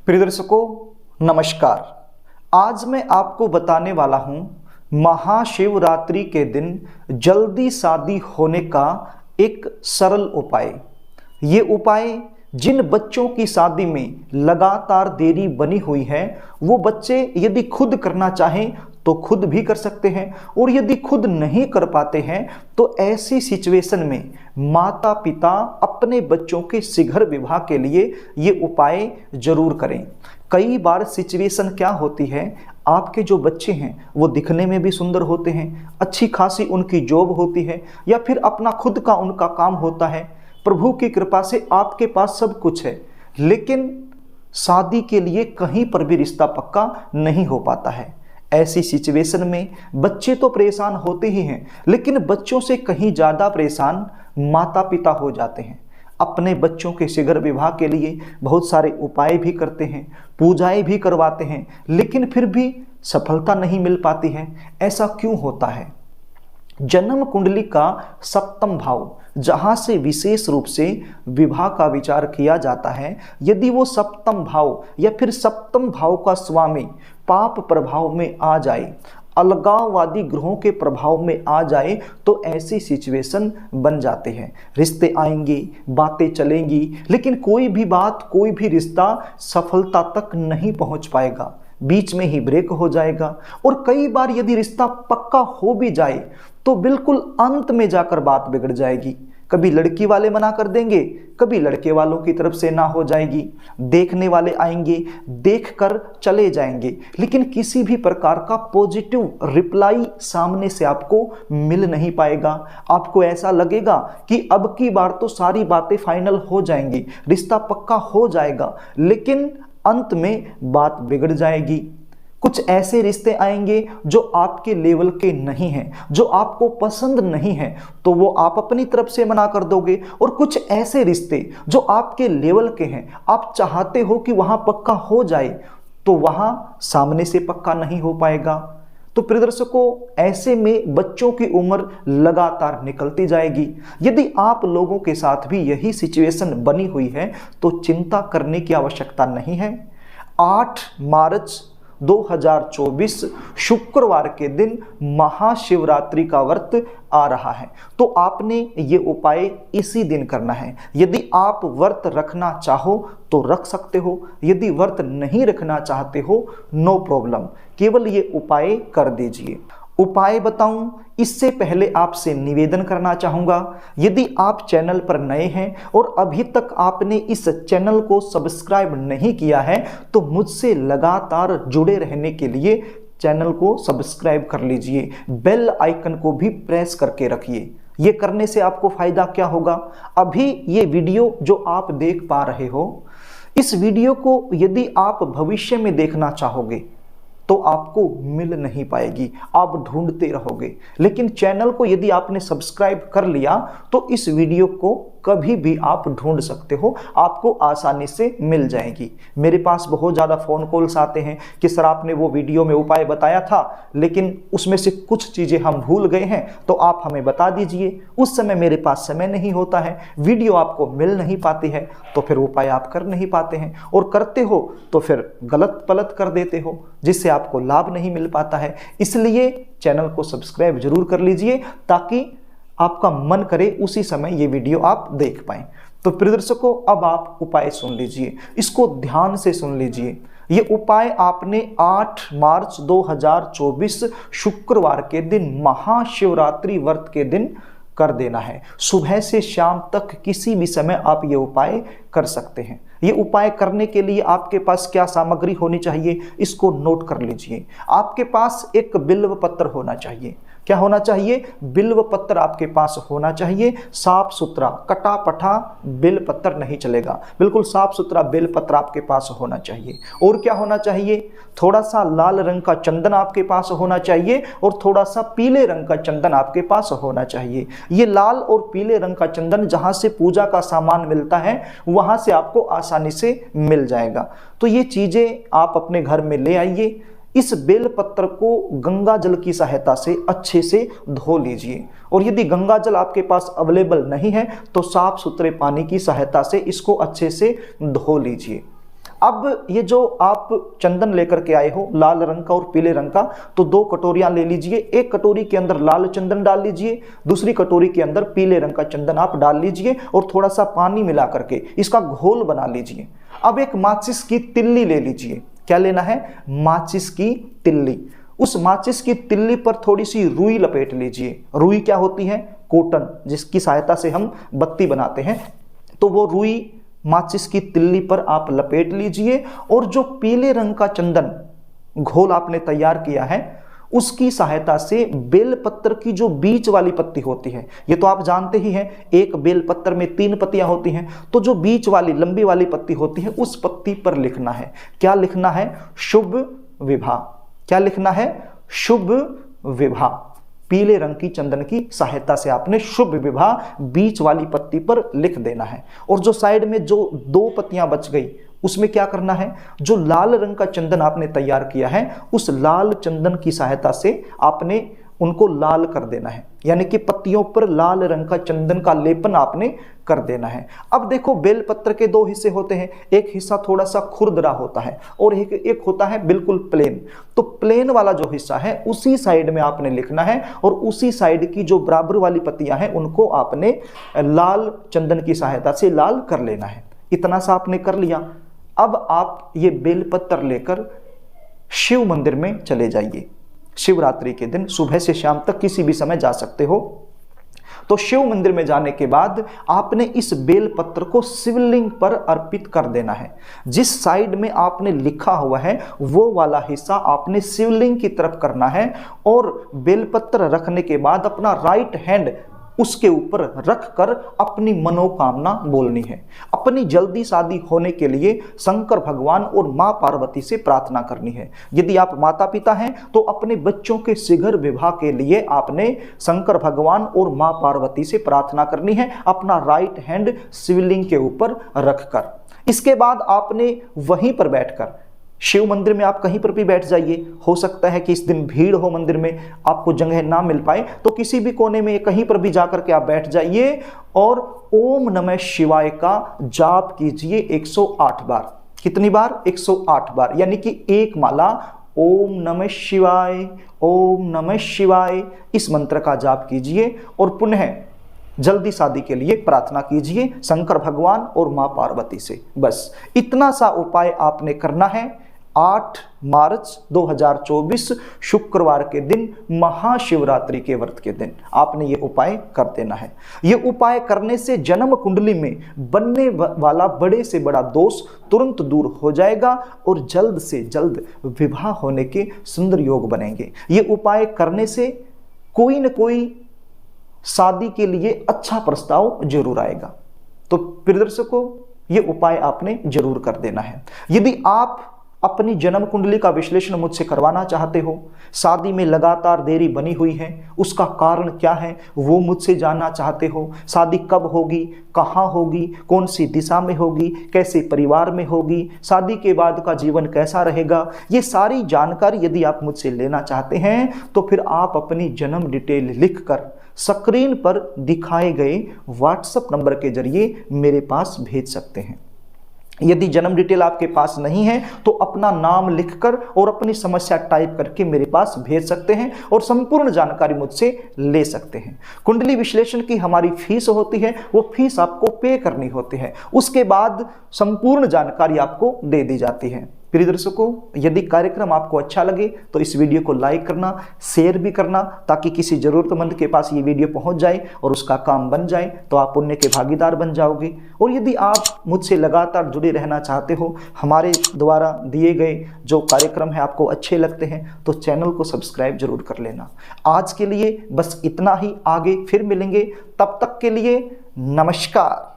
प्रिय दर्शकों नमस्कार। आज मैं आपको बताने वाला हूं महाशिवरात्रि के दिन जल्दी शादी होने का एक सरल उपाय। ये उपाय जिन बच्चों की शादी में लगातार देरी बनी हुई है वो बच्चे यदि खुद करना चाहें तो खुद भी कर सकते हैं, और यदि खुद नहीं कर पाते हैं तो ऐसी सिचुएशन में माता पिता अपने बच्चों के शीघ्र विवाह के लिए ये उपाय जरूर करें। कई बार सिचुएशन क्या होती है, आपके जो बच्चे हैं वो दिखने में भी सुंदर होते हैं, अच्छी खासी उनकी जॉब होती है या फिर अपना खुद का उनका काम होता है, प्रभु की कृपा से आपके पास सब कुछ है, लेकिन शादी के लिए कहीं पर भी रिश्ता पक्का नहीं हो पाता है। ऐसी सिचुएशन में बच्चे तो परेशान होते ही हैं, लेकिन बच्चों से कहीं ज़्यादा परेशान माता पिता हो जाते हैं। अपने बच्चों के शीघ्र विवाह के लिए बहुत सारे उपाय भी करते हैं, पूजाएं भी करवाते हैं, लेकिन फिर भी सफलता नहीं मिल पाती है। ऐसा क्यों होता है? जन्म कुंडली का सप्तम भाव, जहां से विशेष रूप से विवाह का विचार किया जाता है, यदि वो सप्तम भाव या फिर सप्तम भाव का स्वामी पाप प्रभाव में आ जाए, अलगाववादी ग्रहों के प्रभाव में आ जाए, तो ऐसी सिचुएशन बन जाते हैं। रिश्ते आएंगे, बातें चलेंगी, लेकिन कोई भी बात, कोई भी रिश्ता सफलता तक नहीं पहुंच पाएगा, बीच में ही ब्रेक हो जाएगा। और कई बार यदि रिश्ता पक्का हो भी जाए तो बिल्कुल अंत में जाकर बात बिगड़ जाएगी। कभी लड़की वाले मना कर देंगे, कभी लड़के वालों की तरफ से ना हो जाएगी, देखने वाले आएंगे, देखकर चले जाएंगे, लेकिन किसी भी प्रकार का पॉजिटिव रिप्लाई सामने से आपको मिल नहीं पाएगा। आपको ऐसा लगेगा कि अब की बार तो सारी बातें फाइनल हो जाएंगी, रिश्ता पक्का हो जाएगा, लेकिन अंत में बात बिगड़ जाएगी। कुछ ऐसे रिश्ते आएंगे जो आपके लेवल के नहीं हैं, जो आपको पसंद नहीं है, तो वो आप अपनी तरफ से मना कर दोगे। और कुछ ऐसे रिश्ते जो आपके लेवल के हैं, आप चाहते हो कि वहां पक्का हो जाए, तो वहां सामने से पक्का नहीं हो पाएगा। तो प्रिय दर्शकों, ऐसे में बच्चों की उम्र लगातार निकलती जाएगी। यदि आप लोगों के साथ भी यही सिचुएशन बनी हुई है तो चिंता करने की आवश्यकता नहीं है। 8 मार्च 2024 शुक्रवार के दिन महाशिवरात्रि का व्रत आ रहा है, तो आपने ये उपाय इसी दिन करना है। यदि आप व्रत रखना चाहो तो रख सकते हो, यदि व्रत नहीं रखना चाहते हो नो प्रॉब्लम, केवल ये उपाय कर दीजिए। उपाय बताऊं इससे पहले आपसे निवेदन करना चाहूँगा, यदि आप चैनल पर नए हैं और अभी तक आपने इस चैनल को सब्सक्राइब नहीं किया है तो मुझसे लगातार जुड़े रहने के लिए चैनल को सब्सक्राइब कर लीजिए, बेल आइकन को भी प्रेस करके रखिए। ये करने से आपको फ़ायदा क्या होगा? अभी ये वीडियो जो आप देख पा रहे हो, इस वीडियो को यदि आप भविष्य में देखना चाहोगे तो आपको मिल नहीं पाएगी, आप ढूंढते रहोगे। लेकिन चैनल को यदि आपने सब्सक्राइब कर लिया तो इस वीडियो को कभी भी आप ढूंढ सकते हो, आपको आसानी से मिल जाएगी। मेरे पास बहुत ज़्यादा फ़ोन कॉल्स आते हैं कि सर आपने वो वीडियो में उपाय बताया था लेकिन उसमें से कुछ चीज़ें हम भूल गए हैं, तो आप हमें बता दीजिए। उस समय मेरे पास समय नहीं होता है, वीडियो आपको मिल नहीं पाती है, तो फिर उपाय आप कर नहीं पाते हैं, और करते हो तो फिर गलत पलत कर देते हो, जिससे आपको लाभ नहीं मिल पाता है। इसलिए चैनल को सब्सक्राइब जरूर कर लीजिए ताकि आपका मन करे उसी समय ये वीडियो आप देख पाएं। तो प्रिय दर्शकों, अब आप उपाय सुन लीजिए, इसको ध्यान से सुन लीजिए। ये उपाय आपने 8 मार्च 2024 शुक्रवार के दिन महाशिवरात्रि व्रत के दिन कर देना है। सुबह से शाम तक किसी भी समय आप ये उपाय कर सकते हैं। ये उपाय करने के लिए आपके पास क्या सामग्री होनी चाहिए, इसको नोट कर लीजिए। आपके पास एक बिल्व पत्र होना चाहिए। क्या होना चाहिए? बिल्व पत्र आपके पास होना चाहिए, साफ सुथरा, कटा पटा बेल पत्र नहीं चलेगा, बिल्कुल साफ सुथरा बेल पत्र आपके पास होना चाहिए। और क्या होना चाहिए? थोड़ा सा लाल रंग का चंदन आपके पास होना चाहिए और थोड़ा सा पीले रंग का चंदन आपके पास होना चाहिए। ये लाल और पीले रंग का चंदन जहाँ से पूजा का सामान मिलता है वहाँ से आपको आसानी से मिल जाएगा। तो ये चीज़ें आप अपने घर में ले आइए। इस बेल पत्र को गंगा जल की सहायता से अच्छे से धो लीजिए, और यदि गंगा जल आपके पास अवेलेबल नहीं है तो साफ सुथरे पानी की सहायता से इसको अच्छे से धो लीजिए। अब ये जो आप चंदन लेकर के आए हो लाल रंग का और पीले रंग का, तो 2 कटोरियां ले लीजिए। एक कटोरी के अंदर लाल चंदन डाल लीजिए, दूसरी कटोरी के अंदर पीले रंग का चंदन आप डाल लीजिए और थोड़ा सा पानी मिला करके इसका घोल बना लीजिए। अब एक माचिस की तिल्ली ले लीजिए। क्या लेना है? माचिस की तिल्ली। उस माचिस की तिल्ली पर थोड़ी सी रुई लपेट लीजिए। रुई क्या होती है? कॉटन, जिसकी सहायता से हम बत्ती बनाते हैं। तो वो रुई माचिस की तिल्ली पर आप लपेट लीजिए और जो पीले रंग का चंदन घोल आपने तैयार किया है उसकी सहायता से बेलपत्र की जो बीच वाली पत्ती होती है, ये तो आप जानते ही हैं, एक बेलपत्र में 3 पत्तियां होती हैं, तो जो बीच वाली लंबी वाली पत्ती होती है उस पत्ती पर लिखना है। क्या लिखना है? शुभ विवाह। क्या लिखना है? शुभ विवाह। पीले रंग की चंदन की सहायता से आपने शुभ विवाह बीच वाली पत्ती पर लिख देना है। और जो साइड में जो 2 पत्तियां बच गई उसमें क्या करना है? जो लाल रंग का चंदन आपने तैयार किया है उस लाल चंदन की सहायता से आपने उनको लाल कर देना है, यानी कि पत्तियों पर लाल रंग का चंदन का लेपन आपने कर देना है। अब देखो, बेलपत्र के 2 हिस्से होते हैं, एक हिस्सा थोड़ा सा खुरदरा होता है और एक होता है बिल्कुल प्लेन। तो प्लेन वाला जो हिस्सा है उसी साइड में आपने लिखना है और उसी साइड की जो बराबर वाली पत्तियां हैं उनको आपने लाल चंदन की सहायता से लाल कर लेना है। इतना सा आपने कर लिया। अब आप ये बेलपत्र लेकर शिव मंदिर में चले जाइए। शिवरात्रि के दिन सुबह से शाम तक किसी भी समय जा सकते हो। तो शिव मंदिर में जाने के बाद आपने इस बेलपत्र को शिवलिंग पर अर्पित कर देना है। जिस साइड में आपने लिखा हुआ है वो वाला हिस्सा आपने शिवलिंग की तरफ करना है और बेलपत्र रखने के बाद अपना राइट हैंड उसके ऊपर रखकर अपनी मनोकामना बोलनी है। अपनी जल्दी शादी होने के लिए शंकर भगवान और मां पार्वती से प्रार्थना करनी है। यदि आप माता पिता हैं तो अपने बच्चों के शीघ्र विवाह के लिए आपने शंकर भगवान और मां पार्वती से प्रार्थना करनी है, अपना राइट हैंड शिवलिंग के ऊपर रखकर। इसके बाद आपने वहीं पर बैठकर, शिव मंदिर में आप कहीं पर भी बैठ जाइए, हो सकता है कि इस दिन भीड़ हो मंदिर में, आपको जगह ना मिल पाए, तो किसी भी कोने में कहीं पर भी जाकर के आप बैठ जाइए और ओम नमः शिवाय का जाप कीजिए 108 बार। कितनी बार? 108 बार, यानी कि एक माला ओम नमः शिवाय, ओम नमः शिवाय, इस मंत्र का जाप कीजिए और पुनः जल्दी शादी के लिए प्रार्थना कीजिए शंकर भगवान और मां पार्वती से। बस इतना सा उपाय आपने करना है। 8 मार्च 2024 शुक्रवार के दिन, महाशिवरात्रि के व्रत के दिन आपने ये उपाय कर देना है। ये उपाय करने से जन्म कुंडली में बनने वाला बड़े से बड़ा दोष तुरंत दूर हो जाएगा और जल्द से जल्द विवाह होने के सुंदर योग बनेंगे। ये उपाय करने से कोई न कोई शादी के लिए अच्छा प्रस्ताव जरूर आएगा। तो प्रिय दर्शकों, ये उपाय आपने जरूर कर देना है। यदि आप अपनी जन्म कुंडली का विश्लेषण मुझसे करवाना चाहते हो, शादी में लगातार देरी बनी हुई है, उसका कारण क्या है वो मुझसे जानना चाहते हो, शादी कब होगी, कहाँ होगी, कौन सी दिशा में होगी, कैसे परिवार में होगी, शादी के बाद का जीवन कैसा रहेगा, ये सारी जानकारी यदि आप मुझसे लेना चाहते हैं तो फिर आप अपनी जन्म डिटेल लिखकर स्क्रीन पर दिखाए गए व्हाट्सएप नंबर के जरिए मेरे पास भेज सकते हैं। यदि जन्म डिटेल आपके पास नहीं है तो अपना नाम लिखकर और अपनी समस्या टाइप करके मेरे पास भेज सकते हैं और संपूर्ण जानकारी मुझसे ले सकते हैं। कुंडली विश्लेषण की हमारी फीस होती है, वो फीस आपको पे करनी होती है, उसके बाद संपूर्ण जानकारी आपको दे दी जाती है। प्रिय दर्शकों, यदि कार्यक्रम आपको अच्छा लगे तो इस वीडियो को लाइक करना, शेयर भी करना, ताकि किसी जरूरतमंद के पास ये वीडियो पहुंच जाए और उसका काम बन जाए, तो आप पुण्य के भागीदार बन जाओगे। और यदि आप मुझसे लगातार जुड़े रहना चाहते हो, हमारे द्वारा दिए गए जो कार्यक्रम है आपको अच्छे लगते हैं, तो चैनल को सब्सक्राइब जरूर कर लेना। आज के लिए बस इतना ही, आगे फिर मिलेंगे, तब तक के लिए नमस्कार।